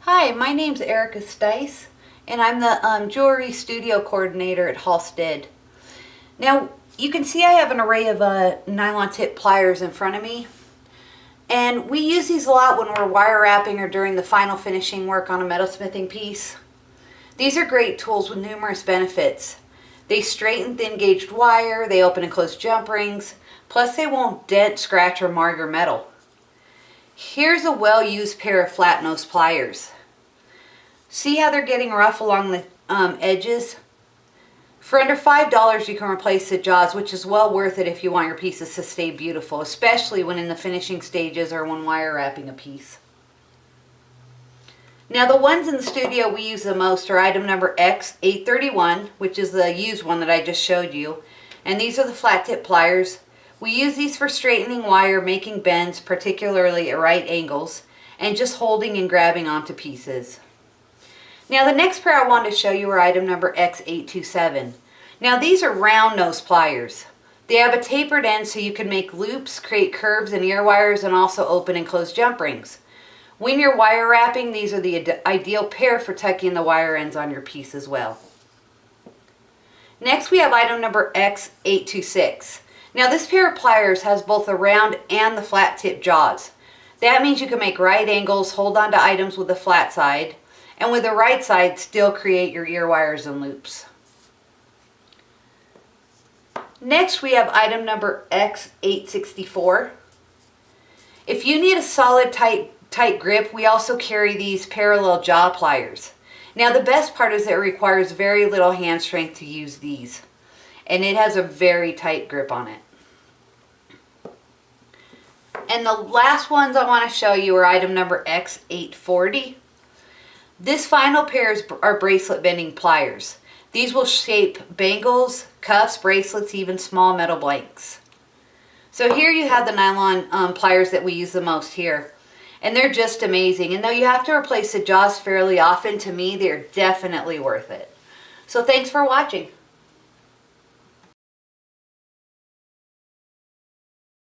Hi, my name's Erica Stice, and I'm the jewelry studio coordinator at Halstead. Now, you can see I have an array of nylon tip pliers in front of me, and we use these a lot when we're wire wrapping or during the final finishing work on a metalsmithing piece. These are great tools with numerous benefits. They straighten thin gauged wire, they open and close jump rings, plus they won't dent, scratch, or mar your metal. Here's a well-used pair of flat nose pliers. See how they're getting rough along the edges? For under $5 you can replace the jaws, which is well worth it if you want your pieces to stay beautiful, especially when in the finishing stages or when wire wrapping a piece. Now the ones in the studio we use the most are item number X831, which is the used one that I just showed you, and these are the flat tip pliers. We use these for straightening wire, making bends, particularly at right angles, and just holding and grabbing onto pieces. Now the next pair I wanted to show you are item number X827. Now these are round nose pliers. They have a tapered end so you can make loops, create curves and ear wires, and also open and close jump rings. When you're wire wrapping, these are the ideal pair for tucking the wire ends on your piece as well. Next we have item number X826. Now this pair of pliers has both the round and the flat tip jaws. That means you can make right angles, hold on to items with the flat side, and with the right side still create your ear wires and loops. Next we have item number X864. If you need a solid tight grip, we also carry these parallel jaw pliers. Now the best part is that it requires very little hand strength to use these, and it has a very tight grip on it. And the last ones I want to show you are item number X840. This final pair are bracelet bending pliers. These will shape bangles, cuffs, bracelets, even small metal blanks. So here you have the nylon pliers that we use the most here. And they're just amazing. And though you have to replace the jaws fairly often, to me they're definitely worth it. So thanks for watching.